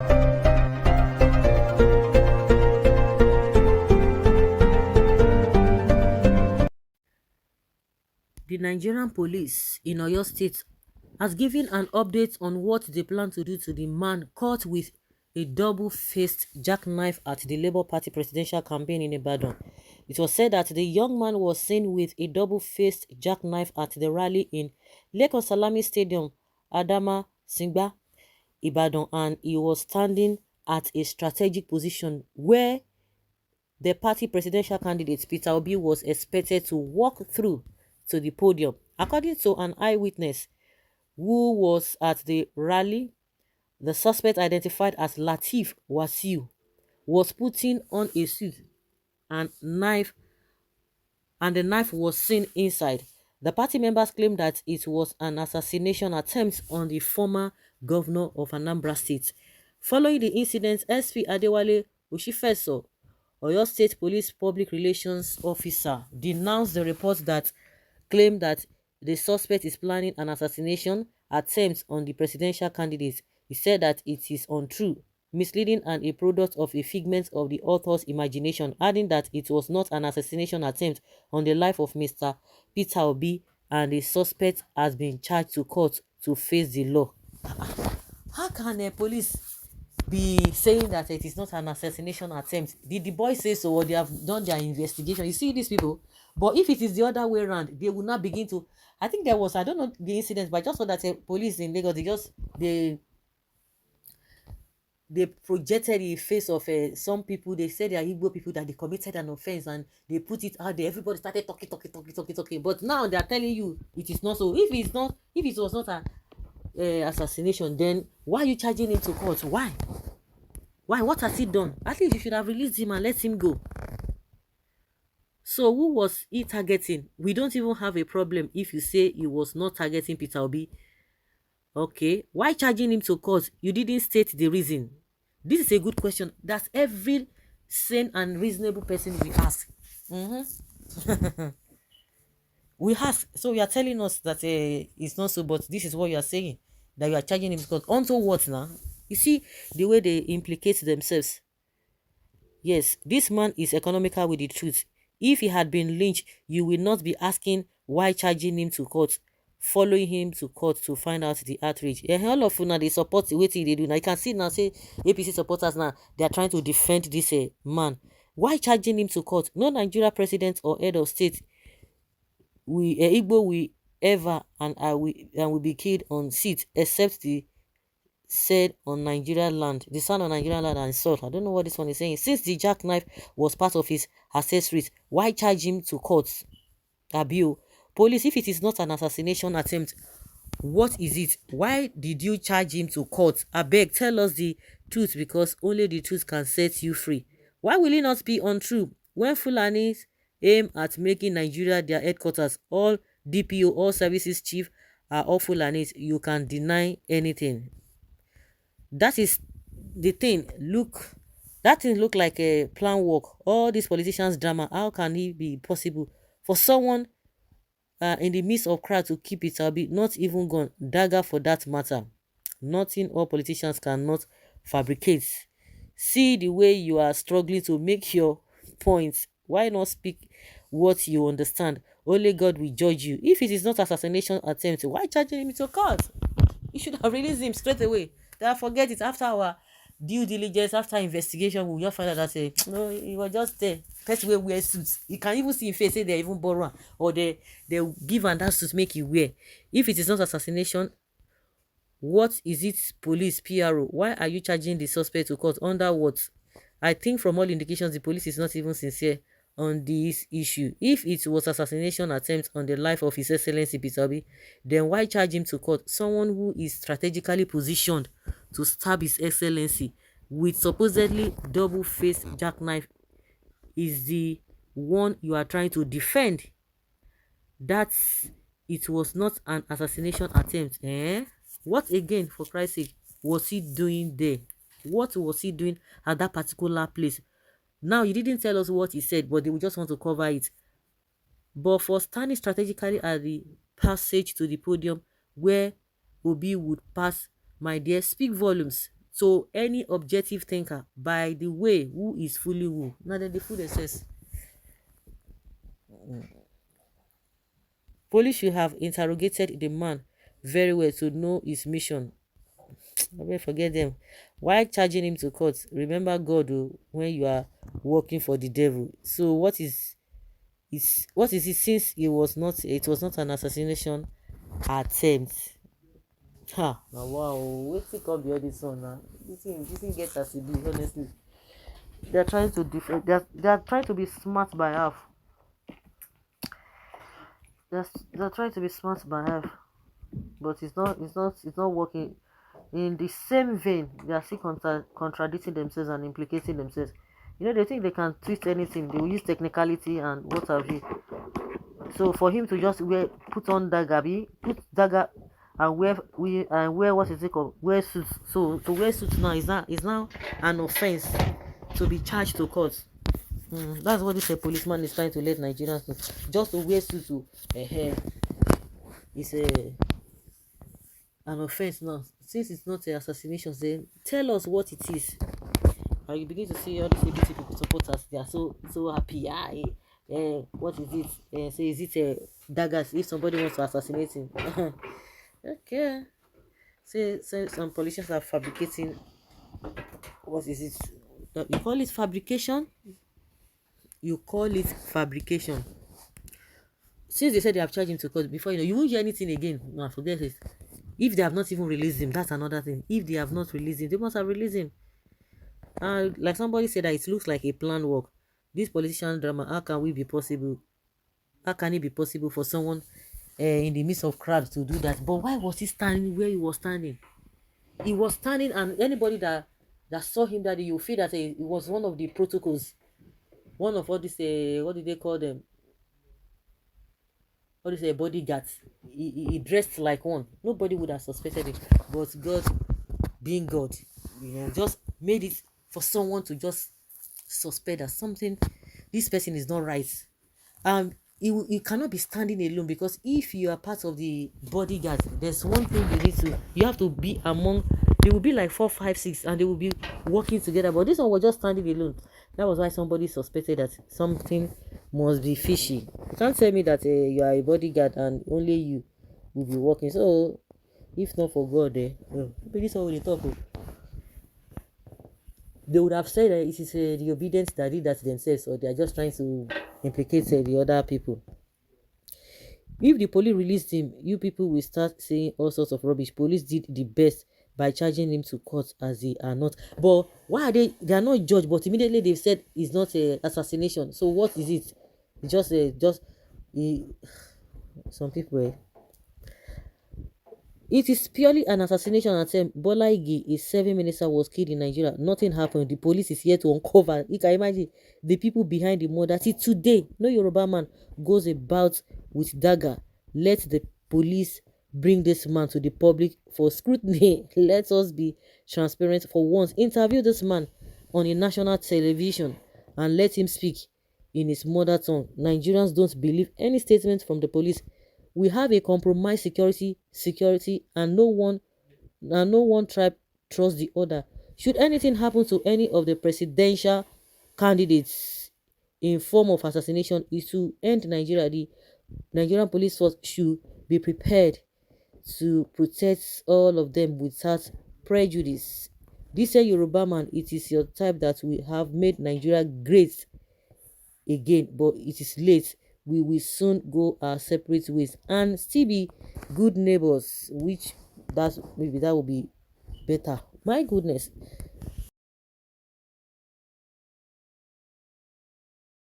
The Nigerian police in Oyo State has given an update on what they plan to do to the man caught with a double-faced jackknife at the Labour Party presidential campaign in Ibadan. It was said that the young man was seen with a double-faced jackknife at the rally in Lagos Salami Stadium, Adama Singba, Ibadan, and he was standing at a strategic position where the party presidential candidate Peter Obi was expected to walk through to the podium. According to an eyewitness who was at the rally, the suspect, identified as Latif Wasiu, was putting on a suit and knife, and the knife was seen inside. The party members claimed that it was an assassination attempt on the former governor of Anambra State. Following the incident, SP Adewale Oshifeso, Oyo State Police Public Relations Officer, denounced the report that claimed that the suspect is planning an assassination attempt on the presidential candidate. He said that it is untrue, misleading, and a product of a figment of the author's imagination, adding that it was not an assassination attempt on the life of Mr. Peter Obi, and the suspect has been charged to court to face the law. How can a police be saying that it is not an assassination attempt? Did the boy say so, or they have done their investigation? You see these people. But if it is the other way around, they will not begin to. I think there was, I don't know the incident, but I just saw that police in Lagos, they projected the face of some people. They said they are Igbo people, that they committed an offense, and they put it out there. Everybody started talking. But now they are telling you it is not so. If it was not an assassination, then why are you charging him to court? Why? What has he done? At least you should have released him and let him go. So who was he targeting? We don't even have a problem if you say he was not targeting Peter Obi. Okay, why charging him to court? You didn't state the reason. This is a good question. That's every sane and reasonable person we ask. We ask. So you are telling us that it's not so, but this is what you are saying, that you are charging him to court. Onto what now? You see the way they implicate themselves. Yes, this man is economical with the truth. If he had been lynched, you will not be asking why charging him to court, following him to court to find out the outrage. All of you now, they support the way they do. Now you can see now, say APC supporters now, they are trying to defend this man. Why charging him to court? No Nigeria president or head of state Igbo will ever and will be killed on seat except the said on Nigerian land, the son on Nigerian land and salt. I don't know what this one is saying. Since the jackknife was part of his accessories, why charge him to court? Abio. Police, if it is not an assassination attempt, what is it? Why did you charge him to court? Abeg, tell us the truth, because only the truth can set you free. Why will it not be untrue? When Fulanis aim at making Nigeria their headquarters, all DPO, all services chief are all Fulanis, you can deny anything. That is the thing. Look, that thing look like a plan work. All these politicians drama. How can it be possible for someone in the midst of crowd to keep it? I'll be not even gone. Dagger for that matter. Nothing all politicians cannot fabricate. See the way you are struggling to make your points. Why not speak what you understand? Only God will judge you. If it is not assassination attempt, why charging him to court? You should have released him straight away. Then forget it. After our due diligence, after investigation, we will just find out that no, he was just there. First way wear suits. You can even see in face say they even borrow, or they give and that suit make you wear. If it is not assassination, what is it? Police PRO. Why are you charging the suspect to court? Under what? I think from all indications the police is not even sincere on this issue. If it was assassination attempt on the life of His Excellency Peter Obi, then why charge him to court? Someone who is strategically positioned to stab His Excellency with supposedly double-faced jackknife is the one you are trying to defend. That it was not an assassination attempt. What again, for Christ's sake, was he doing there? What was he doing at that particular place? Now, you didn't tell us what he said, but they will just want to cover it. But for standing strategically at the passage to the podium where Obi would pass, my dear, speak volumes to any objective thinker by the way who is fully who. Now then the food says police should have interrogated the man very well to know his mission. I will forget them. Why charging him to court? Remember God when you are working for the devil. So what is it, since it was not an assassination attempt? Ha, now wow, wait till come be all this one now. This thing gets as it is, honestly. They're trying to they're trying to be smart by half. They're trying to be smart by half, but it's not working. In the same vein, they are still contradicting themselves and implicating themselves. They think they can twist anything. They will use technicality and what have you. So for him to just put on put dagger and wear what is it called? Wear suits. So to wear suits now is now an offense to be charged to court. That's what this policeman is trying to let Nigerians know. Just to wear suits is an offense now. Since it's not an assassination, then tell us what it is. And you begin to see all these ABC people supporters. They are so happy. What is it? So is it daggers? If somebody wants to assassinate him, okay. Say some politicians are fabricating. What is it? You call it fabrication? You call it fabrication. Since they said they have charged him to court before, you won't hear anything again. No, forget it. If they have not even released him, that's another thing. If they have not released him, they must have released him. Like somebody said that it looks like a planned work. This politician drama, how can it be possible for someone in the midst of crowds to do that? But why was he standing where he was standing? He was standing, and anybody that saw him that day, you feel that it was one of the protocols. One of all these, what did they call them? All these bodyguards. He dressed like one. Nobody would have suspected it. But God, being God, just made it for someone to just suspect that something, this person is not right. You cannot be standing alone, because if you are part of the bodyguard, there's one thing you have to be among. They will be like 4, 5, 6, and they will be working together. But this one was just standing alone. That was why somebody suspected that something must be fishy. You can't tell me that you are a bodyguard and only you will be working. So if not for God, this one will talk. They would have said that it is the obedience that did that themselves, or they are just trying to implicate the other people. If the police released him, you people will start saying all sorts of rubbish. Police did the best by charging him to court, as they are not. But why are they are not judged, but immediately they've said it's not a assassination. So what is it? It's just some people. It is purely an assassination attempt. Bola Ige, a 7 minister, was killed in Nigeria. Nothing happened. The police is here to uncover. You can imagine the people behind the murder. See, today, no Yoruba man goes about with dagger. Let the police bring this man to the public for scrutiny. Let us be transparent for once. Interview this man on a national television and let him speak in his mother tongue. Nigerians don't believe any statement from the police. We have a compromised security, and no one tribe trusts the other. Should anything happen to any of the presidential candidates in form of assassination, is to end Nigeria. The Nigerian police force should be prepared to protect all of them without prejudice. This Yoruba man, it is your type that we have made Nigeria great again, but it is late. We will soon go our separate ways and still be good neighbors, which maybe that will be better. My goodness,